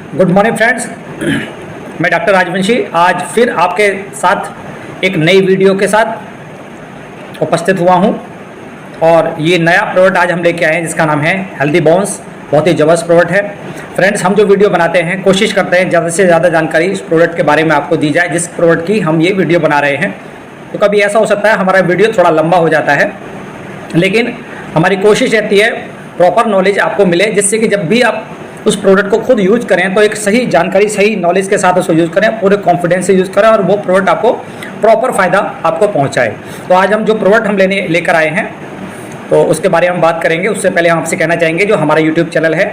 Good morning friends. मैं doctor Rajvanshi आज फिर आपके साथ एक नई वीडियो के साथ उपस्थित हुआ हूं और ये नया प्रोडक्ट आज हम लेके आए हैं जिसका नाम है हेल्दी बोन्स। बहुत ही ज़बरदस्त प्रोडक्ट है फ्रेंड्स। हम जो वीडियो बनाते हैं कोशिश करते हैं ज़्यादा से ज़्यादा जानकारी इस प्रोडक्ट के बारे में आपको दी जाए जिस प्रोडक्ट की हम ये वीडियो बना रहे हैं। तो कभी ऐसा हो सकता है हमारा वीडियो थोड़ा लंबा हो जाता है, लेकिन हमारी कोशिश रहती है प्रॉपर नॉलेज आपको मिले, जिससे कि जब भी आप उस प्रोडक्ट को खुद यूज करें तो एक सही जानकारी सही नॉलेज के साथ उसको यूज़ करें, पूरे कॉन्फिडेंस से यूज़ करें और वो प्रोडक्ट आपको प्रॉपर फ़ायदा आपको पहुंचाए। तो आज हम जो प्रोडक्ट हम लेकर आए हैं तो उसके बारे में हम बात करेंगे। उससे पहले हम आपसे कहना चाहेंगे जो हमारा यूट्यूब चैनल है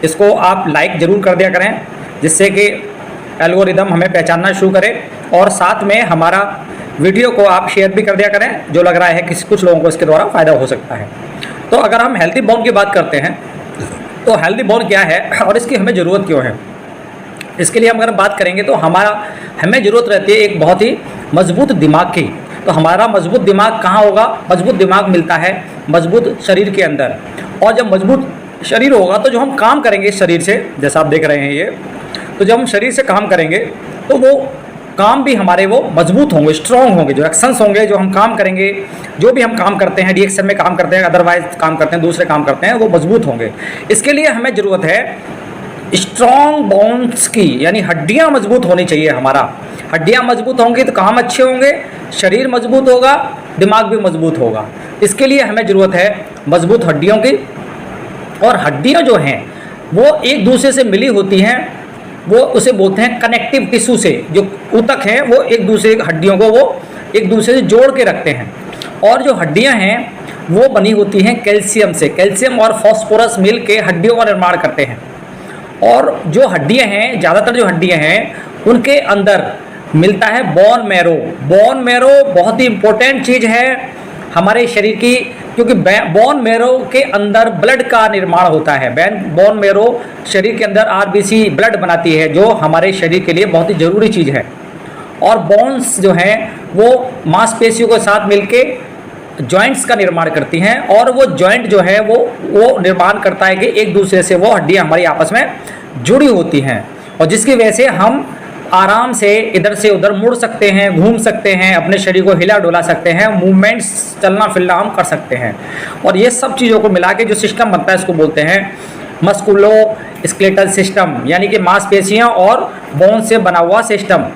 इसको आप लाइक ज़रूर कर दिया करें, जिससे कि एल्गोरिदम हमें पहचानना शुरू करे, और साथ में हमारा वीडियो को आप शेयर भी कर दिया करें जो लग रहा है कि कुछ लोगों को इसके द्वारा फ़ायदा हो सकता है। तो अगर हम हेल्दी बोन की बात करते हैं तो हेल्दी बोन क्या है और इसकी हमें ज़रूरत क्यों है, इसके लिए हम अगर बात करेंगे तो हमें ज़रूरत रहती है एक बहुत ही मजबूत दिमाग की। तो हमारा मजबूत दिमाग कहाँ होगा? मजबूत दिमाग मिलता है मजबूत शरीर के अंदर, और जब मजबूत शरीर होगा तो जो हम काम करेंगे शरीर से, जैसा आप देख रहे हैं ये, तो जब हम शरीर से काम करेंगे तो वो काम भी हमारे वो मजबूत होंगे, स्ट्रॉन्ग होंगे। जो एक्शंस होंगे, जो हम काम करेंगे, जो भी हम काम करते हैं, रिएक्शन में काम करते हैं, अदरवाइज काम करते हैं, दूसरे काम करते हैं, वो मजबूत होंगे। इसके लिए हमें ज़रूरत है स्ट्रॉन्ग बोन्स की, यानी हड्डियाँ मजबूत होनी चाहिए। हमारा हड्डियाँ मजबूत होंगी तो काम अच्छे होंगे, शरीर मजबूत होगा, दिमाग भी मजबूत होगा। इसके लिए हमें ज़रूरत है मजबूत हड्डियों की, और हड्डियाँ जो हैं वो एक दूसरे से मिली होती हैं, वो उसे बोलते हैं कनेक्टिव टिश्यू से। जो ऊतक हैं वो एक दूसरे हड्डियों को वो एक दूसरे से जोड़ के रखते हैं, और जो हड्डियां हैं वो बनी होती हैं कैल्शियम से। कैल्शियम और फास्फोरस मिल के हड्डियों का निर्माण करते हैं। और जो हड्डियां हैं, ज़्यादातर जो हड्डियां हैं उनके अंदर मिलता है बोन मैरो। बोन मैरो बहुत ही इम्पोर्टेंट चीज़ है हमारे शरीर की, क्योंकि बोन मैरो के अंदर ब्लड का निर्माण होता है। बोन मैरो शरीर के अंदर आरबीसी ब्लड बनाती है, जो हमारे शरीर के लिए बहुत ही ज़रूरी चीज़ है। और बोन्स जो हैं वो मांसपेशियों के साथ मिलके जॉइंट्स का निर्माण करती हैं, और वो जॉइंट जो है वो निर्माण करता है कि एक दूसरे से वो हड्डियाँ हमारी आपस में जुड़ी होती हैं, और जिसकी वजह से हम आराम से इधर से उधर मुड़ सकते हैं, घूम सकते हैं, अपने शरीर को हिला डुला सकते हैं, मूवमेंट्स चलना फिरना हम कर सकते हैं। और ये सब चीज़ों को मिला के जो सिस्टम बनता है इसको बोलते हैं मस्कुलो स्केलेटल सिस्टम, यानी कि मांसपेशियां और बोन से बना हुआ सिस्टम।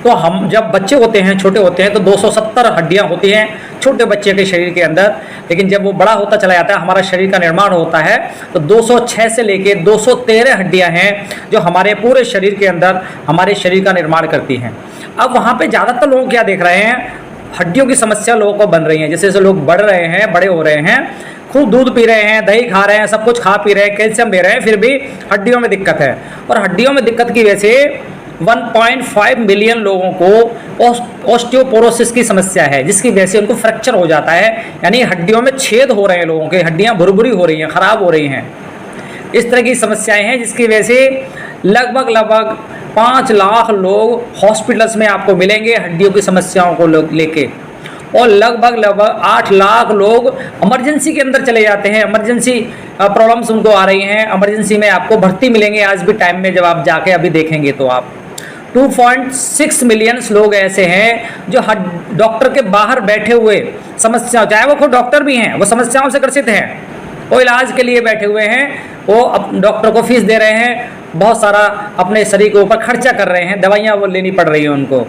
तो हम जब बच्चे होते हैं, छोटे होते हैं, तो 270 हड्डियां होती हैं छोटे बच्चे के शरीर के अंदर, लेकिन जब वो बड़ा होता चला जाता है, हमारा शरीर का निर्माण होता है, तो 206 से लेके 213 हड्डियां हैं जो हमारे पूरे शरीर के अंदर हमारे शरीर का निर्माण करती हैं। अब वहाँ पे ज़्यादातर लोग क्या देख रहे हैं, हड्डियों की समस्या लोगों को बन रही है। जैसे जैसे लोग बढ़ रहे हैं, बड़े हो रहे हैं, खूब दूध पी रहे हैं, दही खा रहे हैं, सब कुछ खा पी रहे हैं, कैल्शियम ले रहे हैं, फिर भी हड्डियों में दिक्कत है। और हड्डियों में दिक्कत की वजह से 1.5 मिलियन लोगों को ऑस्टियोपोरोसिस की समस्या है, जिसकी वजह से उनको फ्रैक्चर हो जाता है, यानी हड्डियों में छेद हो रहे हैं, लोगों के हड्डियां भुरभुरी हो रही हैं, ख़राब हो रही हैं। इस तरह की समस्याएं हैं, जिसकी वजह से लगभग 5 लाख लोग हॉस्पिटल्स में आपको मिलेंगे हड्डियों की समस्याओं को लेके, और लगभग 8 लाख लोग इमरजेंसी के अंदर चले जाते हैं। इमरजेंसी प्रॉब्लम्स उनको आ रही हैं, इमरजेंसी में आपको भर्ती मिलेंगे आज भी टाइम में, जब आप जाके अभी देखेंगे तो आप 2.6 मिलियन लोग ऐसे हैं जो डॉक्टर के बाहर बैठे हुए समस्या, चाहे वो खुद डॉक्टर भी हैं, वो समस्याओं से ग्रसित हैं, वो इलाज के लिए बैठे हुए हैं, वो डॉक्टर को फीस दे रहे हैं, बहुत सारा अपने शरीर के ऊपर खर्चा कर रहे हैं, दवाइयाँ वो लेनी पड़ रही हैं उनको।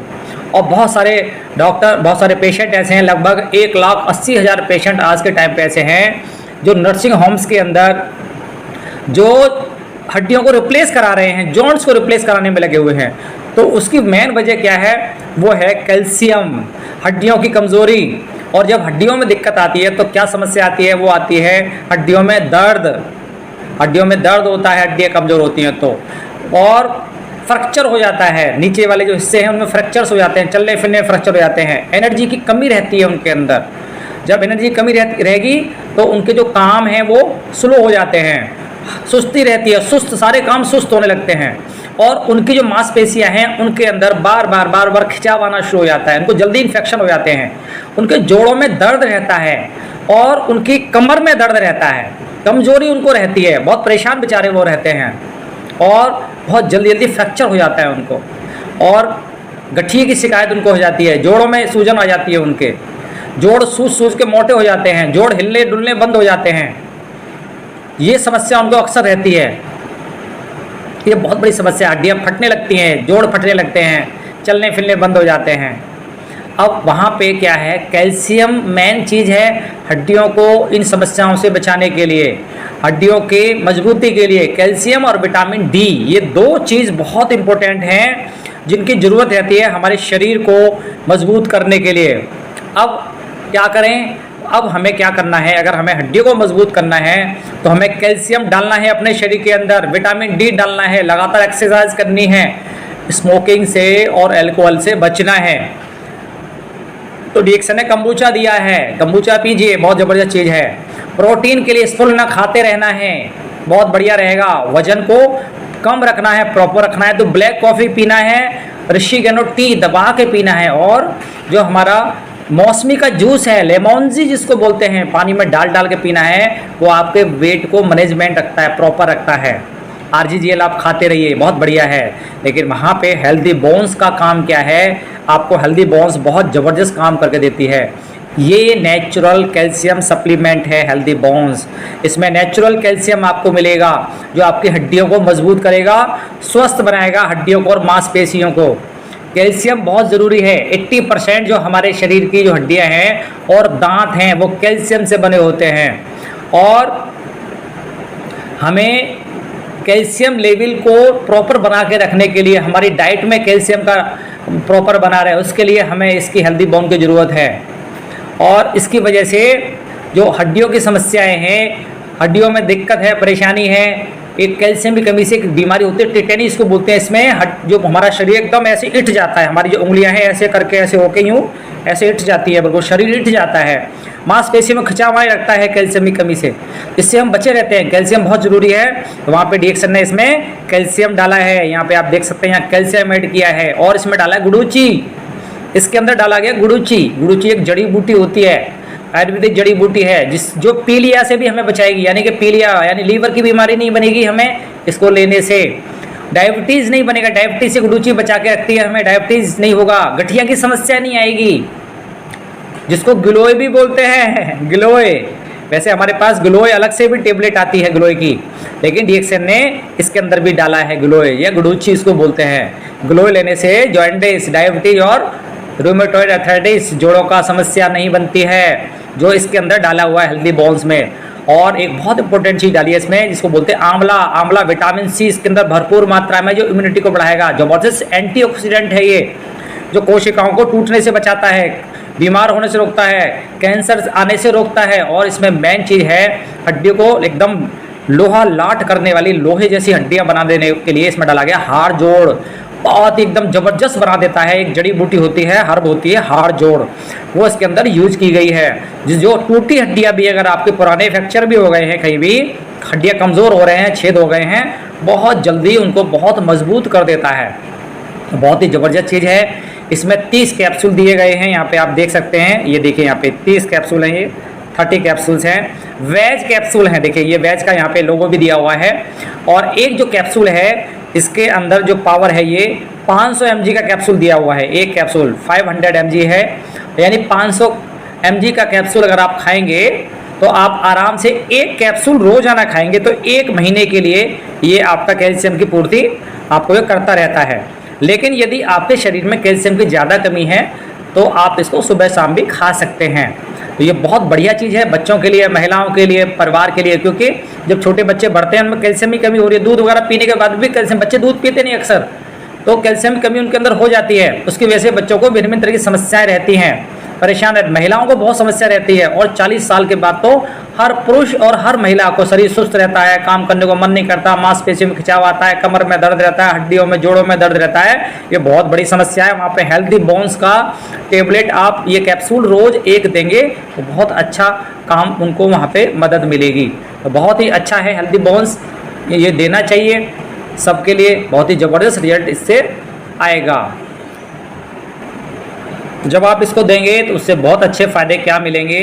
और बहुत सारे डॉक्टर, बहुत सारे पेशेंट ऐसे हैं, लगभग 1,80,000 पेशेंट आज के टाइम पे ऐसे हैं जो नर्सिंग होम्स के अंदर जो हड्डियों को रिप्लेस करा रहे हैं, जॉइंट्स को रिप्लेस कराने में लगे हुए हैं। तो उसकी मेन वजह क्या है? वो है कैल्शियम, हड्डियों की कमज़ोरी। और जब हड्डियों में दिक्कत आती है तो क्या समस्या आती है? वो आती है हड्डियों में दर्द। हड्डियों में दर्द होता है, हड्डियाँ कमज़ोर होती हैं तो, और फ्रैक्चर हो जाता है, नीचे वाले जो हिस्से हैं उनमें फ्रैक्चर्स हो जाते हैं, चलने फिरने फ्रैक्चर हो जाते हैं। एनर्जी की कमी रहती है उनके अंदर, जब एनर्जी की कमी रहेगी तो उनके जो काम हैं वो स्लो हो जाते हैं, सुस्ती रहती है, सुस्त, सारे काम सुस्त होने लगते हैं, और उनकी जो मांसपेशियां हैं उनके अंदर बार बार खिंचाव आना शुरू हो जाता है, उनको जल्दी इन्फेक्शन हो जाते हैं, उनके जोड़ों में दर्द रहता है, और उनकी कमर में दर्द रहता है, कमजोरी उनको रहती है, बहुत परेशान बेचारे वो रहते हैं। और बहुत जल्दी जल्दी फ्रैक्चर हो जाता है उनको, और गठिए की शिकायत उनको हो जाती है, जोड़ों में सूजन आ जाती है, उनके जोड़ सूज सूज के मोटे हो जाते हैं, जोड़ हिलने डुलने बंद हो जाते हैं। ये समस्या उनको अक्सर रहती है। ये बहुत बड़ी समस्या, हड्डियाँ फटने लगती हैं, जोड़ फटने लगते हैं, चलने फिरने बंद हो जाते हैं। अब वहाँ पे क्या है, कैल्शियम मेन चीज़ है हड्डियों को इन समस्याओं से बचाने के लिए, हड्डियों के मजबूती के लिए। कैल्शियम और विटामिन डी, ये दो चीज़ बहुत इम्पोर्टेंट हैं जिनकी ज़रूरत रहती है हमारे शरीर को मजबूत करने के लिए। अब क्या करें, अब हमें क्या करना है, अगर हमें हड्डियों को मजबूत करना है तो हमें कैल्शियम डालना है अपने शरीर के अंदर, विटामिन डी डालना है, लगातार एक्सरसाइज करनी है, स्मोकिंग से और अल्कोहल से बचना है। तो डीएक्सन ने कंबूचा दिया है, कंबूचा पीजिए, बहुत ज़बरदस्त चीज़ है। प्रोटीन के लिए स्पूल खाते रहना है, बहुत बढ़िया रहेगा। वजन को कम रखना है, प्रॉपर रखना है तो ब्लैक कॉफ़ी पीना है, ऋषिगेनो टी दबा के पीना है, और जो हमारा मौसमी का जूस है, लेमोनजी जिसको बोलते हैं, पानी में डाल डाल के पीना है, वो आपके वेट को मैनेजमेंट रखता है, प्रॉपर रखता है। आरजीजीएल आप खाते रहिए, बहुत बढ़िया है। लेकिन वहाँ पे हेल्दी बोन्स का काम क्या है, आपको हेल्दी बोन्स बहुत ज़बरदस्त काम करके देती है। ये नेचुरल कैल्शियम सप्लीमेंट है हेल्दी बोन्स, इसमें नेचुरल कैल्शियम आपको मिलेगा जो आपकी हड्डियों को मजबूत करेगा, स्वस्थ बनाएगा हड्डियों को और मांसपेशियों को। कैल्शियम बहुत ज़रूरी है। 80% जो हमारे शरीर की जो हड्डियां हैं और दांत हैं वो कैल्शियम से बने होते हैं, और हमें कैल्शियम लेवल को प्रॉपर बना के रखने के लिए हमारी डाइट में कैल्शियम का प्रॉपर बना रहे, उसके लिए हमें इसकी हेल्दी बोन की ज़रूरत है। और इसकी वजह से जो हड्डियों की समस्याएं हैं, हड्डियों में दिक्कत है, परेशानी है, एक कैल्शियम की कमी से एक बीमारी होती है, टेटेनी इसको बोलते हैं। इसमें जो हमारा शरीर एकदम ऐसे इट जाता है, हमारी जो उंगलियां हैं ऐसे करके ऐसे होके यूँ ऐसे इट जाती है, बिल्कुल शरीर इट जाता है, मांसपेशी में खिंचाव आने लगता है कैल्शियम की कमी से। इससे हम बचे रहते हैं। कैल्शियम बहुत ज़रूरी है, तो वहाँ पे डीएक्सन ने इसमें कैल्शियम डाला है। यहाँ पे आप देख सकते हैं, यहाँ कैल्शियम ऐड किया है, और इसमें डाला है गुड़ूची, इसके अंदर डाला गया गुड़ूची। गुड़ूची एक जड़ी बूटी होती है, आयुर्वेदिक जड़ी बूटी है, जो पीलिया से भी हमें बचाएगी, यानी कि पीलिया यानी लीवर की बीमारी नहीं बनेगी हमें इसको लेने से। डायबिटीज़ नहीं बनेगा, डायबिटीज़ से गुड़ूची बचा के रखती है, हमें डायबिटीज़ नहीं होगा, गठिया की समस्या नहीं आएगी, जिसको गिलोय भी बोलते हैं, गिलोय। वैसे हमारे पास गिलोय अलग से भी टेबलेट आती है गिलोय की, लेकिन डीएक्सन ने इसके अंदर भी डाला है गिलोय, या गुड़ूची इसको बोलते हैं। गिलोय लेने से जॉइंटिस, डायबिटीज और रूमेटॉइड अर्थराइटिस, जोड़ों का समस्या नहीं बनती है, जो इसके अंदर डाला हुआ है हेल्दी बोन्स में। और एक बहुत इंपॉर्टेंट चीज़ डाली है इसमें, जिसको बोलते हैं आंवला। आंवला विटामिन सी इसके अंदर भरपूर मात्रा में, जो इम्यूनिटी को बढ़ाएगा, जबरदस्त एंटीऑक्सीडेंट है ये, जो कोशिकाओं को टूटने से बचाता है, बीमार होने से रोकता है, कैंसर आने से रोकता है। और इसमें मेन चीज़ है, हड्डियों को एकदम लोहा लाट करने वाली, लोहे जैसी हड्डियां बना देने के लिए इसमें डाला गया हाड़ जोड़, बहुत ही एकदम ज़बरदस्त बना देता है। एक जड़ी बूटी होती है, हर्ब होती है हाड़ जोड़, वो इसके अंदर यूज की गई है। जो टूटी हड्डियां भी, अगर आपके पुराने फ्रैक्चर भी हो गए हैं, कहीं भी हड्डियां कमज़ोर हो रहे हैं, छेद हो गए हैं, बहुत जल्दी उनको बहुत मजबूत कर देता है। बहुत ही ज़बरदस्त चीज़ है। इसमें 30 कैप्सूल दिए गए हैं, यहाँ पे आप देख सकते हैं, ये देखिए यहाँ पे 30 कैप्सूल हैं, ये 30 कैप्सूल्स हैं। वेज कैप्सूल हैं, देखिए ये वेज का यहाँ पे लोगो भी दिया हुआ है। और एक जो कैप्सूल है, इसके अंदर जो पावर है, ये 500 mg का कैप्सूल दिया हुआ है। एक कैप्सूल 500 mg है, यानी 500 mg का कैप्सूल अगर आप खाएंगे तो आप आराम से एक कैप्सूल रोजाना खाएंगे तो 1 महीने के लिए ये आपका कैल्शियम की पूर्ति आपको ये करता रहता है। लेकिन यदि आपके शरीर में कैल्शियम की ज़्यादा कमी है तो आप इसको सुबह शाम भी खा सकते हैं। तो ये बहुत बढ़िया चीज़ है बच्चों के लिए, महिलाओं के लिए, परिवार के लिए, क्योंकि जब छोटे बच्चे बढ़ते हैं उनमें कैल्शियम की कमी हो रही है। दूध वगैरह पीने के बाद भी कैल्शियम, बच्चे दूध पीते नहीं अक्सर, तो कैल्शियम की कमी उनके अंदर हो जाती है। उसकी वजह से बच्चों को भिन्न भिन्न तरह की समस्याएं रहती हैं, परेशान रहती, महिलाओं को बहुत समस्या रहती है। और 40 साल के बाद तो हर पुरुष और हर महिला को शरीर सुस्त रहता है, काम करने को मन नहीं करता, मांसपेशियों में खिंचाव आता है, कमर में दर्द रहता है, हड्डियों में, जोड़ों में दर्द रहता है। ये बहुत बड़ी समस्या है। वहाँ पे हेल्दी बोन्स का टेबलेट, आप ये कैप्सूल रोज एक देंगे तो बहुत अच्छा काम उनको वहाँ पे मदद मिलेगी। तो बहुत ही अच्छा है हेल्दी बोन्स, ये देना चाहिए सबके लिए, बहुत ही ज़बरदस्त रिजल्ट इससे आएगा। जब आप इसको देंगे तो उससे बहुत अच्छे फ़ायदे क्या मिलेंगे।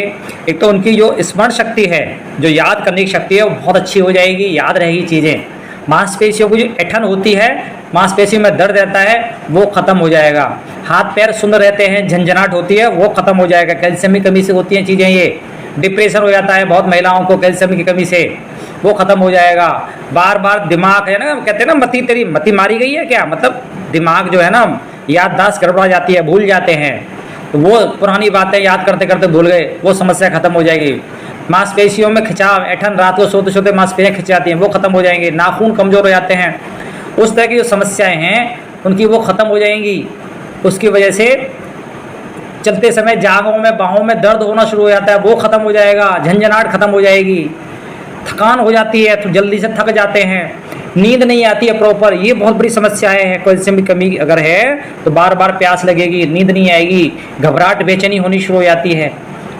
एक तो उनकी जो स्मरण शक्ति है, जो याद करने की शक्ति है, वो बहुत अच्छी हो जाएगी, याद रहेगी चीज़ें। मांसपेशियों की जो ऐंठन होती है, मांसपेशियों में दर्द रहता है, वो ख़त्म हो जाएगा। हाथ पैर सुन्न रहते हैं, झंझनाहट होती है, वो ख़त्म हो जाएगा। कैल्शियम की कमी से होती हैं चीज़ें ये। डिप्रेशन हो जाता है बहुत महिलाओं को कैल्शियम की कमी से, वो ख़त्म हो जाएगा। बार बार दिमाग है ना, कहते हैं ना मति तेरी मति मारी गई है क्या, मतलब दिमाग जो है ना याददाश्त गड़बड़ा जाती है, भूल जाते हैं, तो वो पुरानी बातें याद करते करते भूल गए, वो समस्या खत्म हो जाएगी। मांसपेशियों में खिंचाव, ऐंठन, रात को सोते सोते मांसपेशियाँ खिंच जाती हैं, वो खत्म हो जाएंगी। नाखून कमज़ोर हो जाते हैं, उस तरह की जो समस्याएं हैं उनकी वो ख़त्म हो जाएंगी। उसकी वजह से चलते समय जांघों में बाहों में दर्द होना शुरू हो जाता है, वो ख़त्म हो जाएगा। झंझनाहट ख़त्म हो जाएगी। थकान हो जाती है तो जल्दी से थक जाते हैं। नींद नहीं आती है प्रॉपर, ये बहुत बड़ी समस्याएं हैं। कैल्शियम की कमी अगर है तो बार बार प्यास लगेगी, नींद नहीं आएगी, घबराहट बेचैनी होनी शुरू हो जाती है।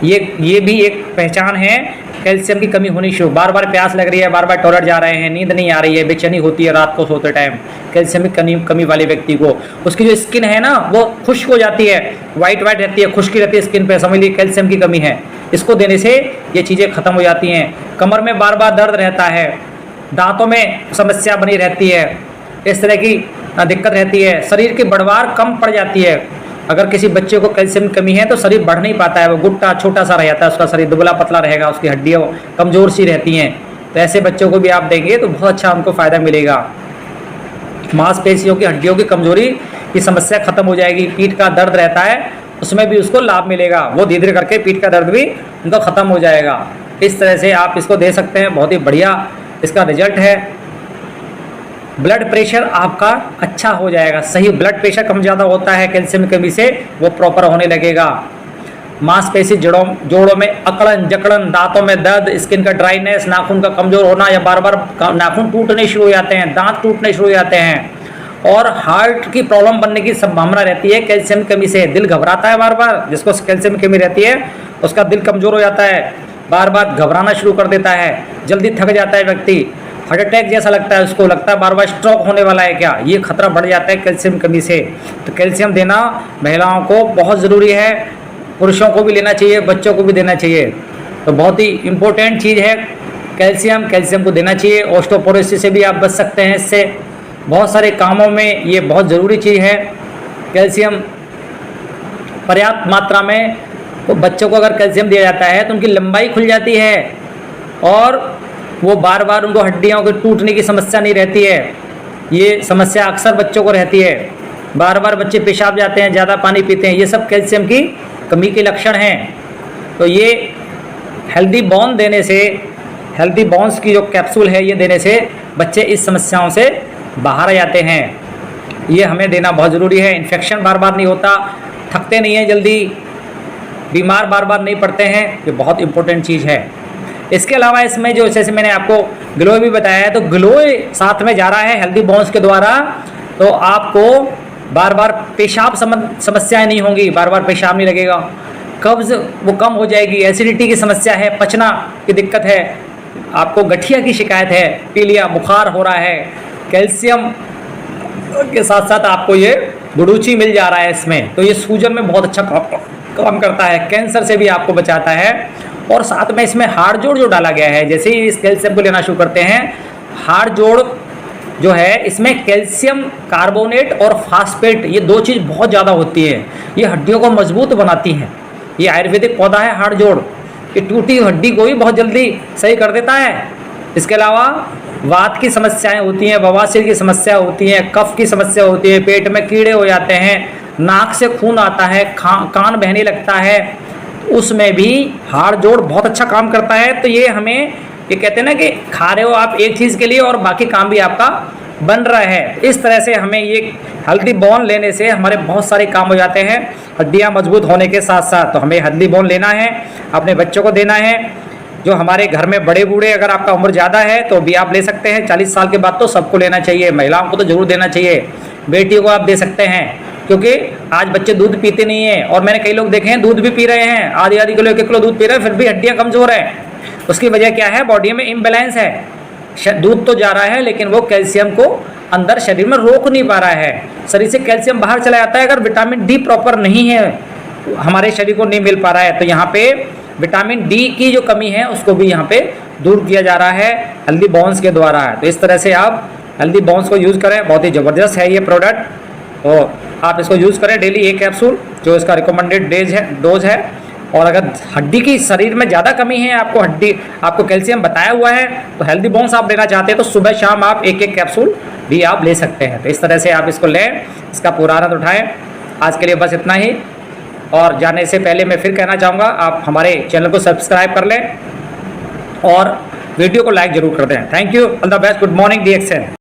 ये भी एक पहचान है कैल्शियम की कमी होनी शुरू। बार बार प्यास लग रही है, बार बार टॉयलेट जा रहे हैं, नींद नहीं आ रही है, बेचैनी होती है रात को सोते टाइम। कैल्शियम की कमी वाले व्यक्ति को उसकी जो स्किन है ना वो खुश्क हो जाती है, वाइट वाइट रहती है, खुश्की रहती है स्किन पे, समझ लीजिए कैल्शियम की कमी है। इसको देने से ये चीज़ें खत्म हो जाती हैं। कमर में बार बार दर्द रहता है, दांतों में समस्या बनी रहती है, इस तरह की दिक्कत रहती है। शरीर की बढ़वार कम पड़ जाती है। अगर किसी बच्चे को कैल्शियम की कमी है तो शरीर बढ़ नहीं पाता है, वो गुट्टा छोटा सा रह जाता है, उसका शरीर दुबला पतला रहेगा, उसकी हड्डियाँ कमज़ोर सी रहती हैं। तो ऐसे बच्चों को भी आप देंगे तो बहुत अच्छा उनको फ़ायदा मिलेगा। मांसपेशियों की हड्डियों की कमज़ोरी की समस्या खत्म हो जाएगी। पीठ का दर्द रहता है उसमें भी उसको लाभ मिलेगा, वो धीरे धीरे करके पीठ का दर्द भी उनका ख़त्म हो जाएगा। इस तरह से आप इसको दे सकते हैं, बहुत ही बढ़िया इसका रिजल्ट है। ब्लड प्रेशर आपका अच्छा हो जाएगा, सही ब्लड प्रेशर कम ज़्यादा होता है कैल्शियम की कमी से, वो प्रॉपर होने लगेगा। मांसपेशी जोड़ों में अकड़न जकड़न, दांतों में दर्द, स्किन का ड्राइनेस, नाखून का कमज़ोर होना या बार बार नाखून टूटने शुरू हो जाते हैं, दांत टूटने शुरू हो जाते हैं, और हार्ट की प्रॉब्लम बनने की संभावना रहती है कैल्शियम की कमी से। दिल घबराता है बार बार, जिसको कैल्शियम की कमी रहती है उसका दिल कमज़ोर हो जाता है, बार बार घबराना शुरू कर देता है, जल्दी थक जाता है व्यक्ति, हार्ट अटैक जैसा लगता है, उसको लगता है बार बार स्ट्रोक होने वाला है क्या, ये खतरा बढ़ जाता है कैल्शियम कमी से। तो कैल्शियम देना महिलाओं को बहुत ज़रूरी है, पुरुषों को भी लेना चाहिए, बच्चों को भी देना चाहिए। तो बहुत ही इम्पोर्टेंट चीज़ है कैल्शियम को देना चाहिए। ऑस्टियोपोरोसिस से भी आप बच सकते हैं इससे, बहुत सारे कामों में ये बहुत ज़रूरी चीज़ है। कैल्शियम पर्याप्त मात्रा में तो बच्चों को अगर कैल्शियम दिया जाता है तो उनकी लंबाई खुल जाती है और वो बार बार उनको हड्डियों के टूटने की समस्या नहीं रहती है। ये समस्या अक्सर बच्चों को रहती है, बार बार बच्चे पेशाब जाते हैं, ज़्यादा पानी पीते हैं, ये सब कैल्शियम की कमी के लक्षण हैं। तो ये हेल्दी बोन देने से, हेल्दी बोन्स की जो कैप्सूल है ये देने से बच्चे इस समस्याओं से बाहर आ जाते हैं। ये हमें देना बहुत ज़रूरी है। इन्फेक्शन बार बार नहीं होता, थकते नहीं हैं जल्दी, बीमार बार बार नहीं पड़ते हैं, ये बहुत इंपॉर्टेंट चीज़ है। इसके अलावा इसमें जो जैसे मैंने आपको ग्लो भी बताया है, तो ग्लो साथ में जा रहा है हेल्दी बोन्स के द्वारा, तो आपको बार बार पेशाब समस्याएं नहीं होंगी, बार बार पेशाब नहीं लगेगा, कब्ज़ वो कम हो जाएगी, एसिडिटी की समस्या है, पचना की दिक्कत है, आपको गठिया की शिकायत है, पीलिया बुखार हो रहा है, कैल्शियम के साथ साथ आपको ये गुडूची मिल जा रहा है इसमें, तो ये सूजन में बहुत अच्छा काम करता है, कैंसर से भी आपको बचाता है। और साथ में इसमें हाड़ जोड़ जो डाला गया है, जैसे ही इस कैल्शियम को लेना शुरू करते हैं, हाड़ जोड़ जो है इसमें कैल्शियम कार्बोनेट और फास्फेट, ये दो चीज़ बहुत ज़्यादा होती है, ये हड्डियों को मजबूत बनाती हैं। ये आयुर्वेदिक पौधा है हाड़ जोड़, ये टूटी हड्डी को भी बहुत जल्दी सही कर देता है। इसके अलावा वात की समस्याएं होती हैं, बवासीर की समस्या होती है, कफ की समस्या होती है, पेट में कीड़े हो जाते हैं, नाक से खून आता है, कान बहने लगता है, उसमें भी हाड़ जोड़ बहुत अच्छा काम करता है। तो ये हमें ये कहते हैं ना कि खा रहे हो आप एक चीज़ के लिए और बाकी काम भी आपका बन रहा है। इस तरह से हमें ये हेल्दी बोन लेने से हमारे बहुत सारे काम हो जाते हैं, हड्डियां मजबूत होने के साथ साथ। तो हमें हेल्दी बोन लेना है, अपने बच्चों को देना है। जो हमारे घर में बड़े बूढ़े, अगर आपका उम्र ज़्यादा है तो भी आप ले सकते हैं, 40 साल के बाद तो सबको लेना चाहिए, महिलाओं को तो ज़रूर देना चाहिए, बेटियों को आप दे सकते हैं, क्योंकि आज बच्चे दूध पीते नहीं हैं। और मैंने कई लोग देखे हैं दूध भी पी रहे हैं, आधी आधी किलो 1 किलो दूध पी रहे हैं, फिर भी हड्डियाँ कमज़ोर हैं। उसकी वजह क्या है? बॉडी में इम्बैलेंस है। दूध तो जा रहा है लेकिन वो कैल्शियम को अंदर शरीर में रोक नहीं पा रहा है, शरीर से कैल्शियम बाहर चला जाता है। अगर विटामिन डी प्रॉपर नहीं है, हमारे शरीर को नहीं मिल पा रहा है, तो यहाँ पे विटामिन डी की जो कमी है उसको भी यहाँ पे दूर किया जा रहा है हेल्दी बोन्स के द्वारा है। तो इस तरह से आप हेल्दी बोन्स को यूज़ करें, बहुत ही ज़बरदस्त है ये प्रोडक्ट। तो आप इसको यूज़ करें डेली 1 कैप्सूल, जो इसका रिकमेंडेड डोज है। और अगर हड्डी की शरीर में ज़्यादा कमी है, आपको कैल्शियम बताया हुआ है, तो हेल्दी बोन्स आप लेना चाहते हैं तो सुबह शाम आप 1-1 कैप्सूल भी आप ले सकते हैं। तो इस तरह से आप इसको लें, इसका पूरा आनंद उठाएं। आज के लिए बस इतना ही। और जाने से पहले मैं फिर कहना चाहूँगा, आप हमारे चैनल को सब्सक्राइब कर लें और वीडियो को लाइक ज़रूर कर दें। Thank you, all the best, good morning DXN।